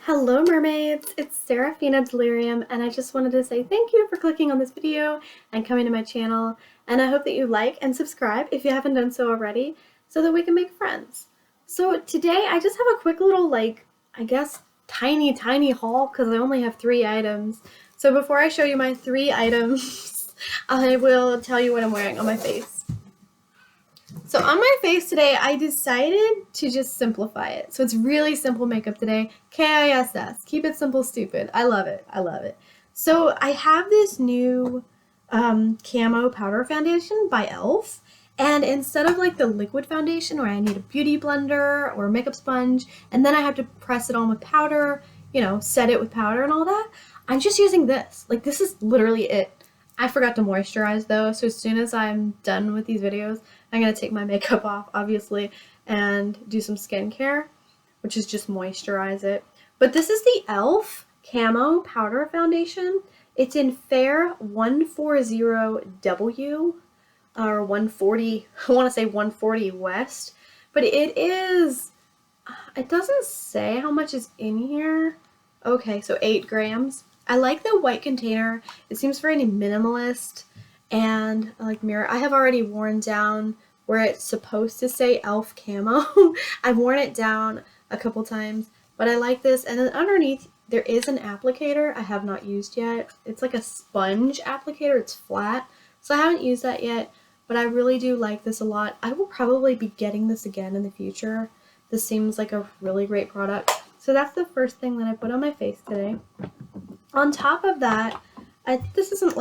Hello mermaids, it's Sarafina Delirium and I just wanted to say thank you for clicking on this video and coming to my channel, and I hope that you like and subscribe if you haven't done so already so that we can make friends. So today I just have a quick little I guess tiny haul because I only have 3 items. So before I show you my 3 items I will tell you what I'm wearing on my face. So on my face today, I decided to just simplify it. So it's really simple makeup today. KISS. Keep it simple, stupid. I love it. I love it. So I have this new Camo powder foundation by e.l.f. And instead of the liquid foundation where I need a beauty blender or a makeup sponge, and then I have to press it on with powder, set it with powder and all that, I'm just using this. This is literally it. I forgot to moisturize though, so as soon as I'm done with these videos, I'm going to take my makeup off, obviously, and do some skincare, which is just moisturize it. But this is the e.l.f. Camo Powder Foundation. It's in Fair 140W, or 140, I want to say 140 West, but it doesn't say how much is in here. Okay, so 8 grams. I like the white container. It seems very minimalist, and I like mirror. I have already worn down where it's supposed to say e.l.f. Camo. I've worn it down a couple times, but I like this. And then underneath there is an applicator I have not used yet. It's like a sponge applicator. It's flat, so I haven't used that yet, but I really do like this a lot. I will probably be getting this again in the future. This seems like a really great product. So that's the first thing that I put on my face today. On top of that, this isn't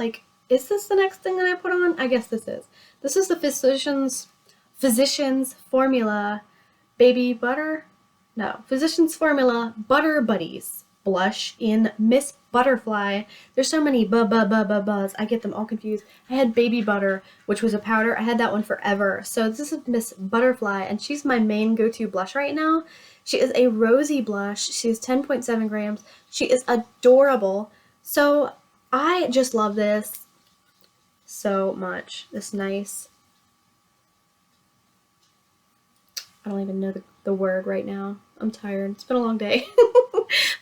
is this the next thing that I put on? I guess this is. This is the Physicians Formula Baby Butter? No, Physicians Formula Butter Buddies blush in Miss Butterfly. There's so many buzz. I get them all confused. I had Baby Butter, which was a powder. I had that one forever. So this is Miss Butterfly, and she's my main go-to blush right now. She is a rosy blush. She is 10.7 grams. She is adorable. So I just love this so much. This nice, I don't even know the word right now. I'm tired. It's been a long day.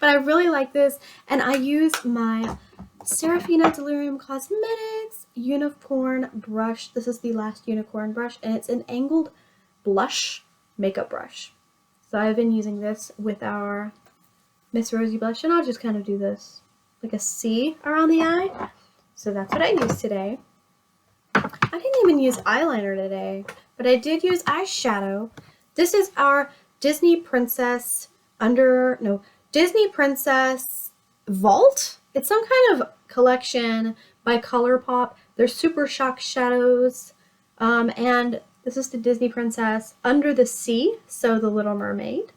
But I really like this. And I use my Sarafina Delirium Cosmetics Unicorn brush. This is the last unicorn brush, and it's an angled blush makeup brush. So I've been using this with our Miss Rosy blush, and I'll just kind of do this like a C around the eye. So that's what I used today. I didn't even use eyeliner today, but I did use eyeshadow. This is our Disney Princess Vault. It's some kind of collection by Colourpop. They're super shock shadows, and this is the Disney Princess Under the Sea, so the Little Mermaid.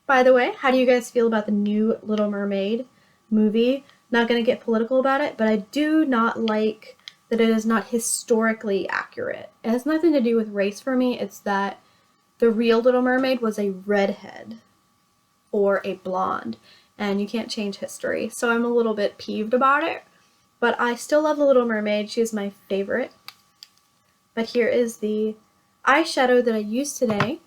By the way, how do you guys feel about the new Little Mermaid movie? Not going to get political about it, but I do not like that it is not historically accurate. It has nothing to do with race for me. It's that the real Little Mermaid was a redhead or a blonde, and you can't change history. So I'm a little bit peeved about it, but I still love the Little Mermaid. She is my favorite. But here is the eyeshadow that I used today,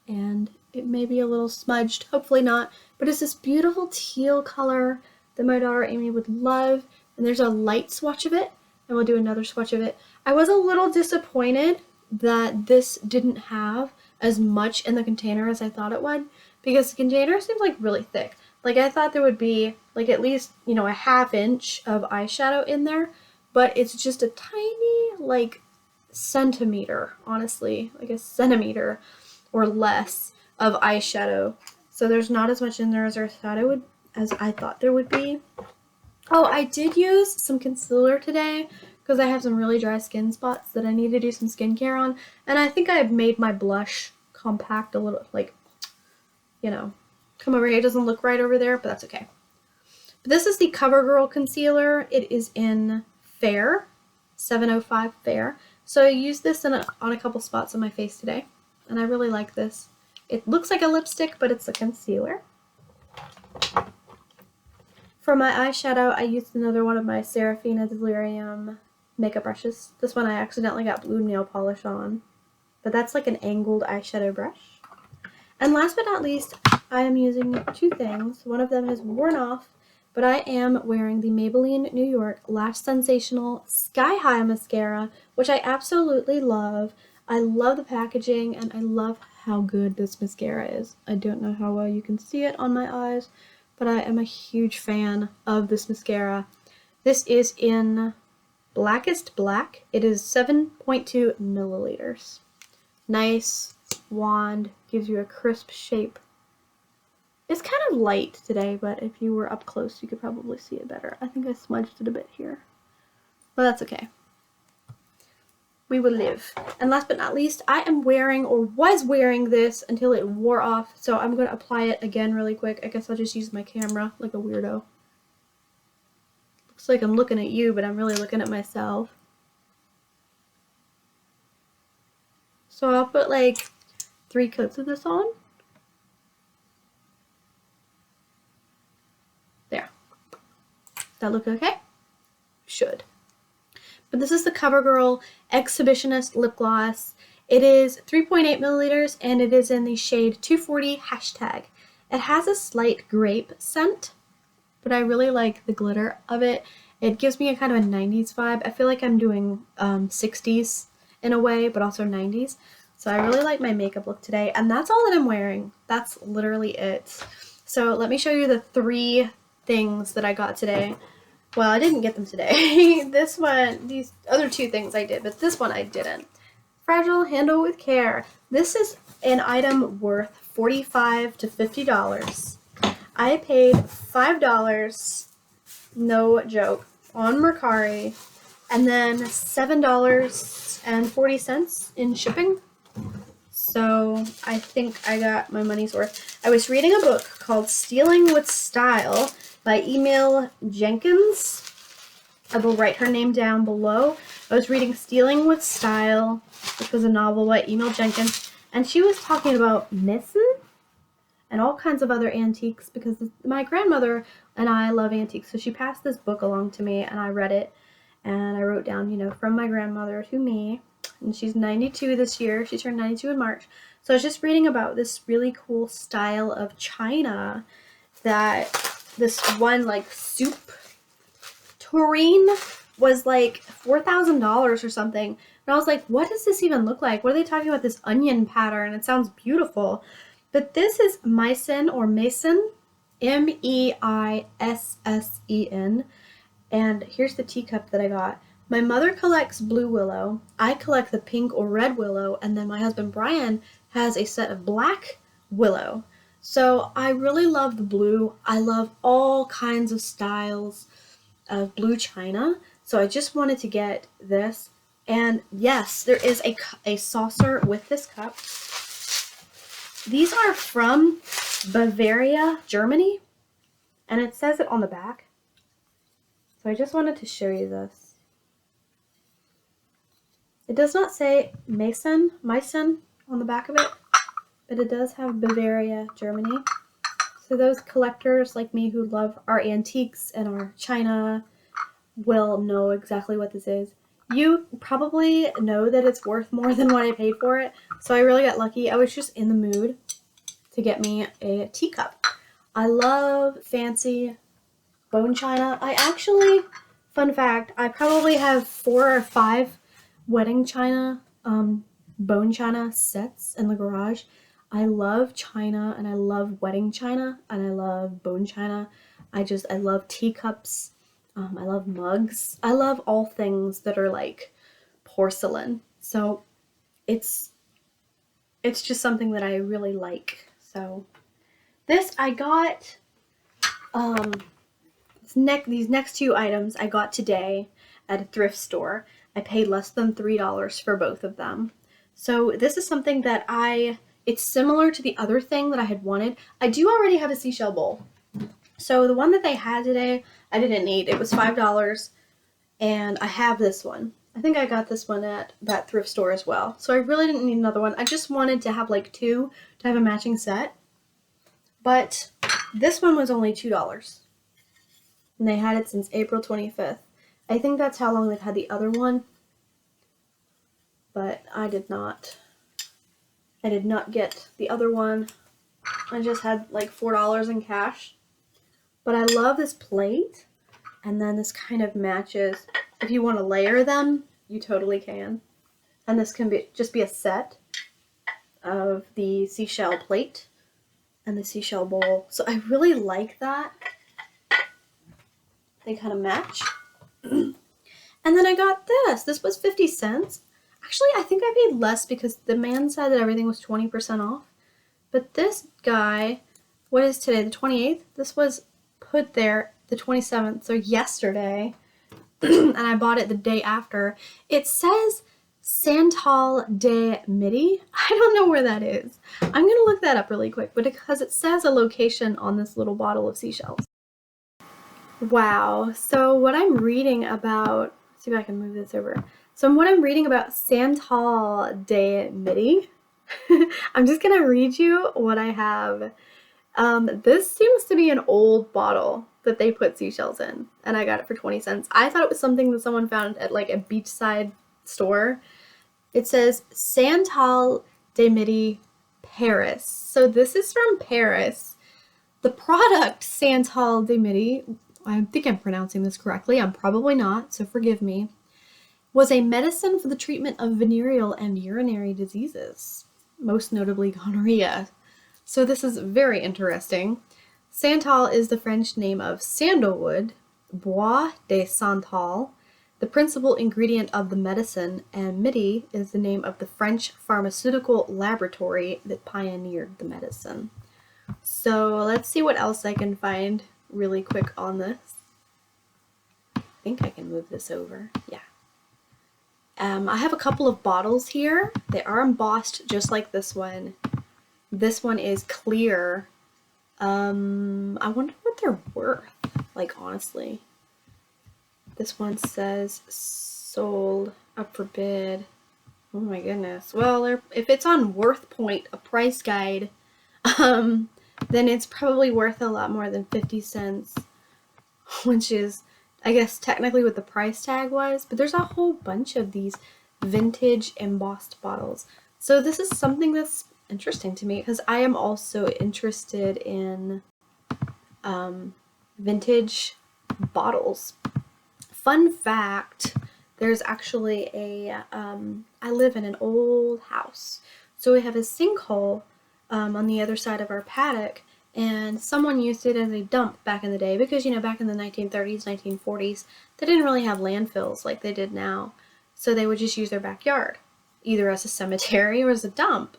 and it may be a little smudged, hopefully not, but it's this beautiful teal color that my daughter Amy would love, and there's a light swatch of it, and we'll do another swatch of it. I was a little disappointed that this didn't have as much in the container as I thought it would, because the container seems really thick. I thought there would be at least, a ½ inch of eyeshadow in there, but it's just a tiny, centimeter, honestly, a centimeter or less of eyeshadow. So there's not as much in there as I thought there would be. Oh, I did use some concealer today because I have some really dry skin spots that I need to do some skincare on, and I think I've made my blush compact a little, come over here. It doesn't look right over there, but that's okay. But this is the Covergirl concealer. It is in Fair, 705 Fair. So I used this on a couple spots on my face today, and I really like this. It looks like a lipstick, but it's a concealer. For my eyeshadow, I used another one of my Sarafina Delirium makeup brushes. This one I accidentally got blue nail polish on, but that's an angled eyeshadow brush. And last but not least, I am using two things. One of them has worn off, but I am wearing the Maybelline New York Lash Sensational Sky High Mascara, which I absolutely love. I love the packaging, and I love how good this mascara is. I don't know how well you can see it on my eyes, but I am a huge fan of this mascara. This is in Blackest Black. It is 7.2 milliliters. Nice wand, gives you a crisp shape. It's kind of light today, but if you were up close, you could probably see it better. I think I smudged it a bit here, but that's okay. We will live. And last but not least, I am wearing, or was wearing, this until it wore off, so I'm going to apply it again really quick. I guess I'll just use my camera like a weirdo. Looks like I'm looking at you, but I'm really looking at myself. So I'll put like 3 coats of this on. There. Does that look okay? Should. But this is the Covergirl Exhibitionist lip gloss. It is 3.8 milliliters and it is in the shade 240 hashtag. It has a slight grape scent, but I really like the glitter of it. It gives me a kind of a 90s vibe. I feel like I'm doing 60s in a way, but also 90s. So I really like my makeup look today, and that's all that I'm wearing. That's literally it. So let me show you the 3 things that I got today. Well, I didn't get them today. This one, these other 2 things I did, but this one I didn't. Fragile, handle with care. This is an item worth $45 to $50. I paid $5, no joke, on Mercari, and then $7.40 in shipping. So I think I got my money's worth. I was reading a book called Stealing with Style by Emil Jenkins. I will write her name down below. I was reading Stealing with Style, which was a novel by Emil Jenkins, and she was talking about Nissen and all kinds of other antiques, because my grandmother and I love antiques, so she passed this book along to me, and I read it, and I wrote down, you know, from my grandmother to me, and she's 92 this year. She turned 92 in March. So I was just reading about this really cool style of china that this one, like, soup tureen was like $4,000 or something. And I was like, what does this even look like? What are they talking about, this onion pattern? It sounds beautiful. But this is Meissen, or Mason, M-E-I-S-S-E-N. And here's the teacup that I got. My mother collects blue willow. I collect the pink or red willow. And then my husband Brian has a set of black willow. So I really love the blue. I love all kinds of styles of blue china. So I just wanted to get this. And yes, there is a saucer with this cup. These are from Bavaria, Germany. And it says it on the back. So I just wanted to show you this. It does not say Meissen on the back of it, but it does have Bavaria, Germany. So those collectors like me who love our antiques and our china will know exactly what this is. You probably know that it's worth more than what I paid for it, so I really got lucky. I was just in the mood to get me a teacup. I love fancy bone china. I actually, fun fact, I probably have 4 or 5 wedding china, bone china sets in the garage. I love china, and I love wedding china, and I love bone china. I love teacups. I love mugs. I love all things that are like porcelain. So it's just something that I really like. So this I got, these next 2 items I got today at a thrift store. I paid less than $3 for both of them. So this is something that it's similar to the other thing that I had wanted. I do already have a seashell bowl. So the one that they had today, I didn't need. It was $5, and I have this one. I think I got this one at that thrift store as well. So I really didn't need another one. I just wanted to have like 2 to have a matching set. But this one was only $2. And they had it since April 25th. I think that's how long they've had the other one. But I did not get the other one. I just had like $4 in cash. But I love this plate. And then this kind of matches. If you want to layer them, you totally can. And this can be just be a set of the seashell plate and the seashell bowl. So I really like that. They kind of match. And then I got this. This was 50 cents. Actually, I think I paid less because the man said that everything was 20% off. But this guy, what is today, the 28th? This was put there the 27th, so yesterday. And I bought it the day after. It says Santal de Midi. I don't know where that is. I'm going to look that up really quick, but because it says a location on this little bottle of seashells. Wow. So what I'm reading about, let's see if I can move this over. So what I'm reading about Santal de Midi, I'm just going to read you what I have. This seems to be an old bottle that they put seashells in, and I got it for 20 cents. I thought it was something that someone found at like a beachside store. It says Santal de Midi, Paris. So this is from Paris. The product Santal de Midi, I think I'm pronouncing this correctly, I'm probably not, so forgive me, was a medicine for the treatment of venereal and urinary diseases, most notably gonorrhea. So this is very interesting. Santal is the French name of sandalwood, bois de santal, the principal ingredient of the medicine, and Midi is the name of the French pharmaceutical laboratory that pioneered the medicine. So let's see what else I can find really quick on this. I think I can move this over. Yeah. I have a couple of bottles here. They are embossed just like this one. This one is clear. I wonder what they're worth, like honestly. This one says sold, up for bid. Oh my goodness. Well, if it's on Worth Point, a price guide, then it's probably worth a lot more than 50 cents, which is, I guess, technically what the price tag was, but there's a whole bunch of these vintage embossed bottles. So this is something that's interesting to me because I am also interested in vintage bottles. Fun fact, there's actually I live in an old house, so we have a sinkhole on the other side of our paddock, and someone used it as a dump back in the day because, you know, back in the 1930s, 1940s, they didn't really have landfills like they did now, so they would just use their backyard, either as a cemetery or as a dump.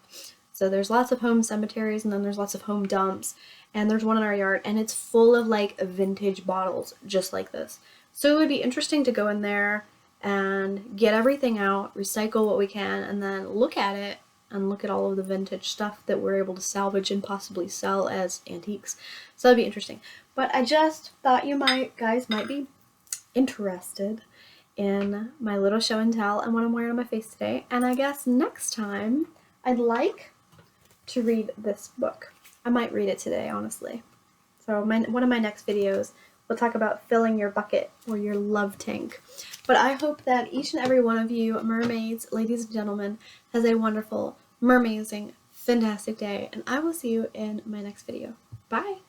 So there's lots of home cemeteries, and then there's lots of home dumps, and there's one in our yard, and it's full of like vintage bottles just like this. So it would be interesting to go in there and get everything out, recycle what we can, and then look at it and look at all of the vintage stuff that we're able to salvage and possibly sell as antiques. So that'd be interesting. But I just thought you guys might be interested in my little show and tell and what I'm wearing on my face today. And I guess next time I'd like to read this book. I might read it today, honestly. So one of my next videos, we'll talk about filling your bucket or your love tank. But I hope that each and every one of you mermaids, ladies and gentlemen, has a wonderful, mermazing, fantastic day. And I will see you in my next video. Bye!